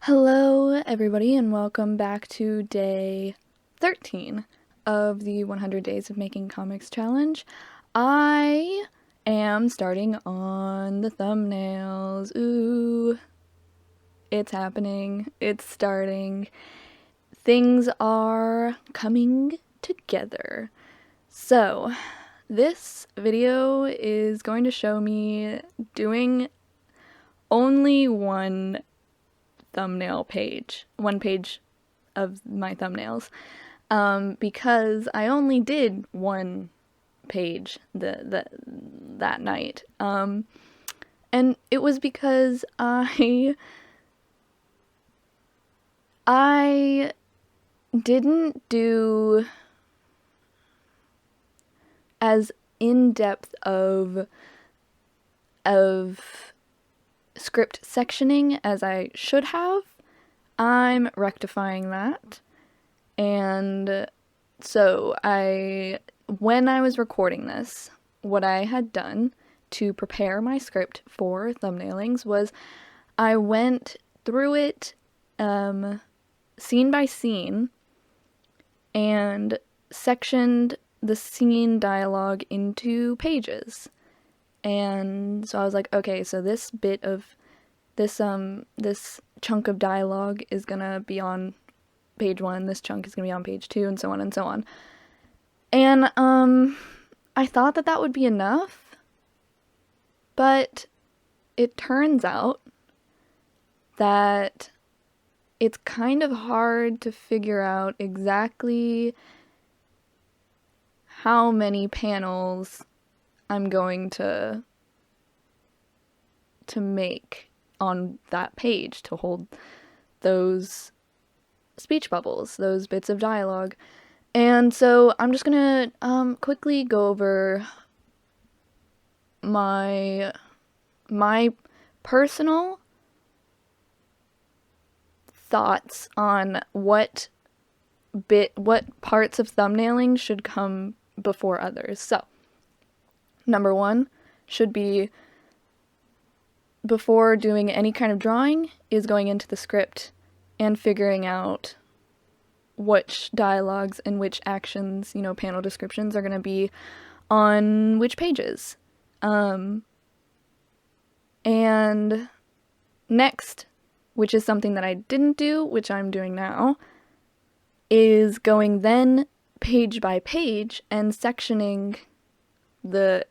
Hello, everybody, and welcome back to day 13 of the 100 Days of Making Comics Challenge. I am starting on the thumbnails. Ooh, it's happening. It's starting. Things are coming together. So, this video is going to show me doing only one page of my thumbnails, because I only did one page that night, and it was because I didn't do as in-depth of script sectioning as I should have. I'm rectifying that. And so when I was recording this, what I had done to prepare my script for thumbnailings was I went through it scene by scene and sectioned the scene dialogue into pages. And so I was like, okay, so this chunk of dialogue is gonna be on page 1, this chunk is gonna be on page 2, and so on and so on. And I thought that would be enough, but it turns out that it's kind of hard to figure out exactly how many panels I'm going to make on that page to hold those speech bubbles, those bits of dialogue. And so I'm just gonna quickly go over my personal thoughts on what parts of thumbnailing should come before others. So, number 1 should be, before doing any kind of drawing, is going into the script and figuring out which dialogues and which actions, panel descriptions are going to be on which pages. And next, which is something that I didn't do, which I'm doing now, is going then page by page and sectioning the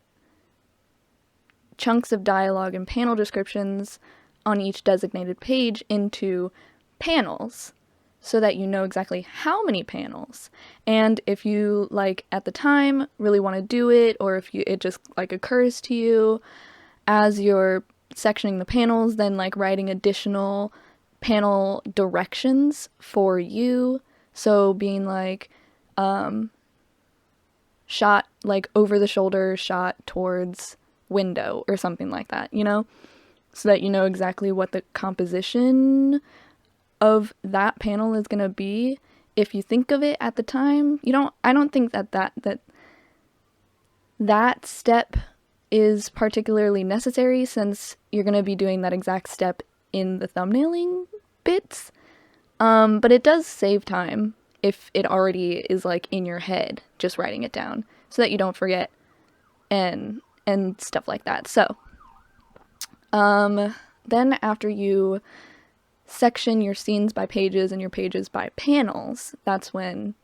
chunks of dialogue and panel descriptions on each designated page into panels, so that you know exactly how many panels. And if you, at the time, really want to do it, or if it just, occurs to you as you're sectioning the panels, then, writing additional panel directions for you. So being, shot, over the shoulder, shot towards window, or something like that, so that you know exactly what the composition of that panel is gonna be. If you think of it at the time, I don't think that step is particularly necessary, since you're gonna be doing that exact step in the thumbnailing bits. But it does save time if it already is in your head, just writing it down, so that you don't forget and stuff like that. So, then after you section your scenes by pages and your pages by panels, that's when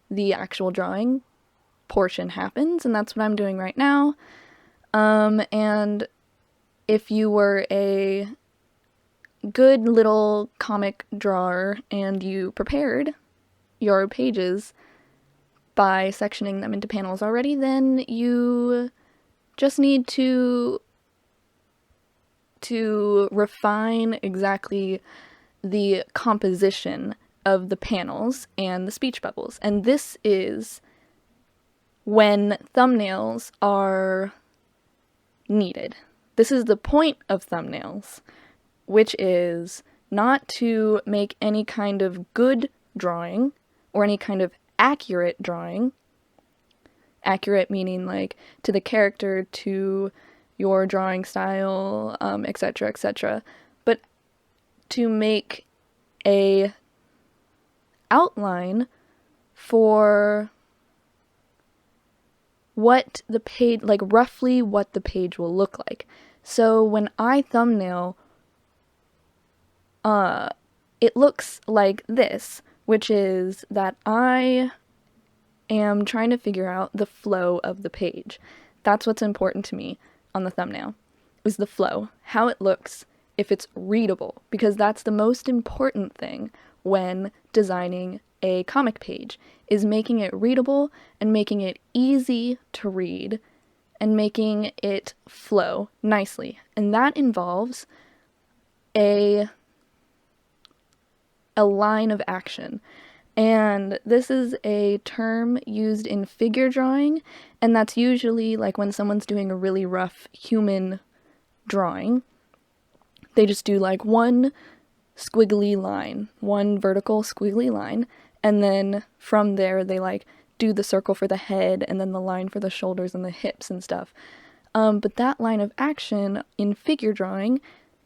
the actual drawing portion happens, and that's what I'm doing right now. And if you were a good little comic drawer and you prepared your pages by sectioning them into panels already, then you just need to refine exactly the composition of the panels and the speech bubbles. And this is when thumbnails are needed. This is the point of thumbnails, which is not to make any kind of good drawing or any kind of accurate drawing. Accurate meaning to the character, to your drawing style, etc., etc. But to make a outline for what the page, like roughly what the page will look like. So when I thumbnail, it looks like this, which is that I am trying to figure out the flow of the page. That's what's important to me on the thumbnail, is the flow, how it looks, if it's readable, because that's the most important thing when designing a comic page, is making it readable and making it easy to read and making it flow nicely. And that involves a line of action. And this is a term used in figure drawing, and that's usually like when someone's doing a really rough human drawing. They just do like one squiggly line, one vertical squiggly line, and then from there they like do the circle for the head and then the line for the shoulders and the hips and stuff. But that line of action in figure drawing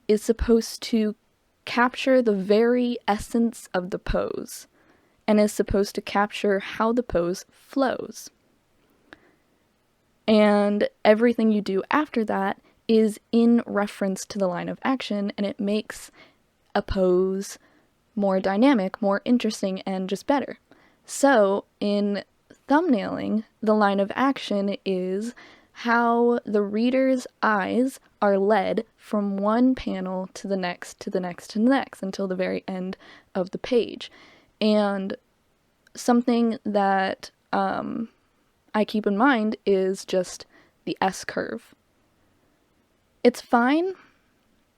is supposed to capture the very essence of the pose and is supposed to capture how the pose flows. And everything you do after that is in reference to the line of action, and it makes a pose more dynamic, more interesting, and just better. So in thumbnailing, the line of action is how the reader's eyes are led from one panel to the next, to the next, to the next, until the very end of the page. And something that I keep in mind is just the S-curve. It's fine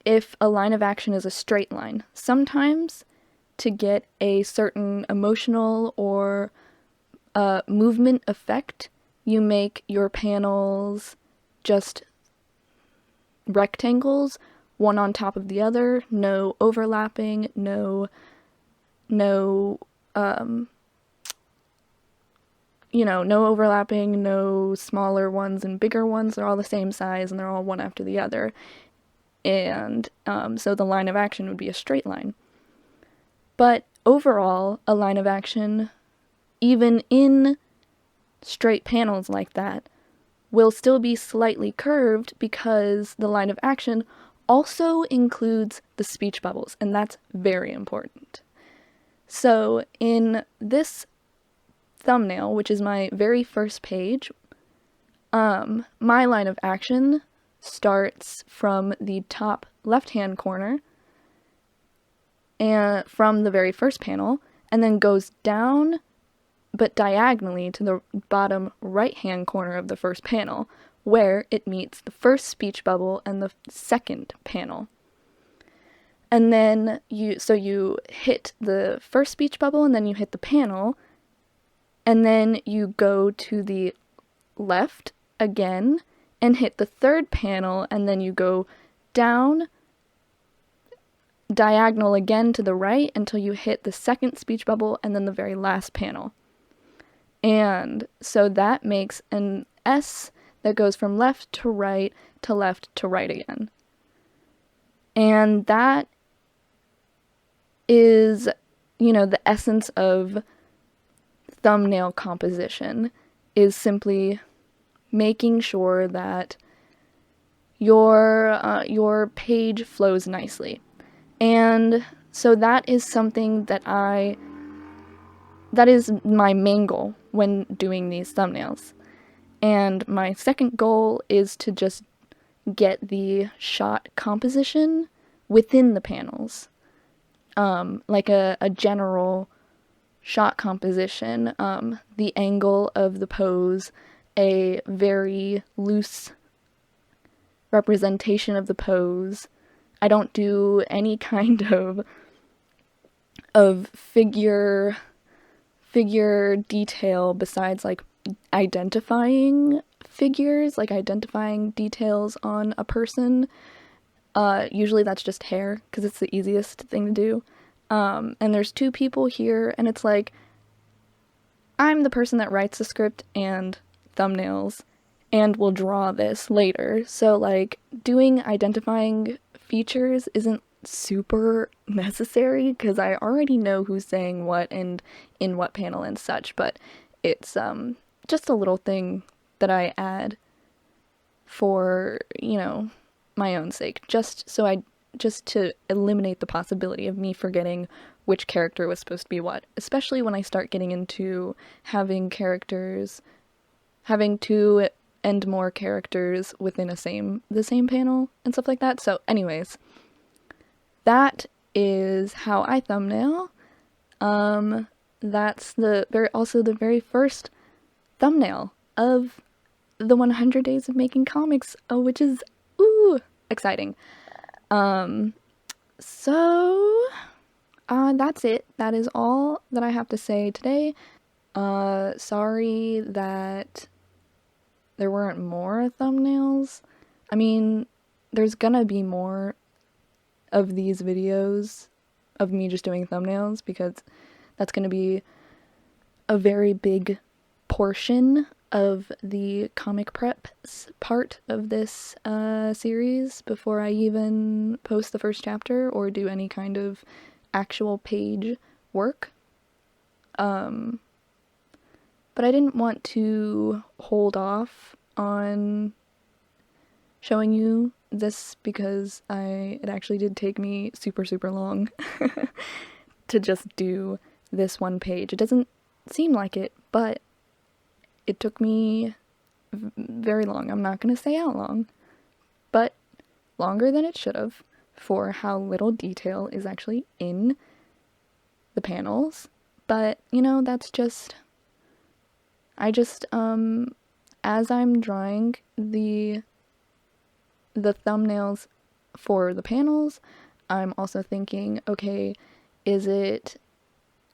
if a line of action is a straight line. Sometimes, to get a certain emotional or movement effect, you make your panels just rectangles, one on top of the other, no overlapping, no overlapping, no smaller ones and bigger ones. They're all the same size and they're all one after the other. And so the line of action would be a straight line. But overall, a line of action, even in straight panels like that, will still be slightly curved because the line of action also includes the speech bubbles, and that's very important. So in this thumbnail, which is my very first page, my line of action starts from the top left-hand corner and from the very first panel, and then goes down but diagonally to the bottom right-hand corner of the first panel, where it meets the first speech bubble and the second panel. And then you hit the first speech bubble, and then you hit the panel, and then you go to the left again and hit the third panel, and then you go down diagonal again to the right until you hit the second speech bubble and then the very last panel. And so that makes an S that goes from left to right again. And that is, the essence of thumbnail composition, is simply making sure that your page flows nicely. And so that is something that is my main goal when doing these thumbnails. And my second goal is to just get the shot composition within the panels. Like a general shot composition, the angle of the pose, a very loose representation of the pose. I don't do any kind of figure detail besides like identifying figures, like identifying details on a person. Usually that's just hair, because it's the easiest thing to do. And there's two people here, and it's like, I'm the person that writes the script and thumbnails, and will draw this later. So like, doing identifying features isn't super necessary because I already know who's saying what and in what panel and such, but it's just a little thing that I add for, my own sake, just to eliminate the possibility of me forgetting which character was supposed to be what, especially when I start getting into having two and more characters within the same panel and stuff like that. So anyways, that is how I thumbnail. That's the very first thumbnail of the 100 days of making comics, which is exciting. So that's it. That is all that I have to say today. Sorry that there weren't more thumbnails. I mean, there's gonna be more of these videos of me just doing thumbnails because that's gonna be a very big portion of the comic prep part of this series before I even post the first chapter or do any kind of actual page work. But I didn't want to hold off on showing you this because it actually did take me super, super long to just do this one page. It doesn't seem like it, but it took me very long. I'm not going to say how long, but longer than it should have for how little detail is actually in the panels. But, that's just... as I'm drawing the thumbnails for the panels, I'm also thinking, okay, is it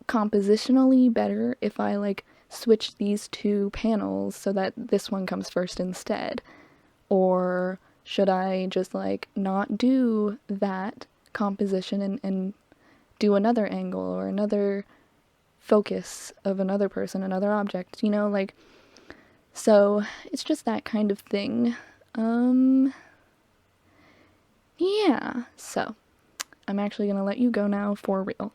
compositionally better if I switch these two panels so that this one comes first instead? Or should I just not do that composition and do another angle or another focus of another person, another object, so it's just that kind of thing. Yeah, so I'm actually gonna let you go now for real.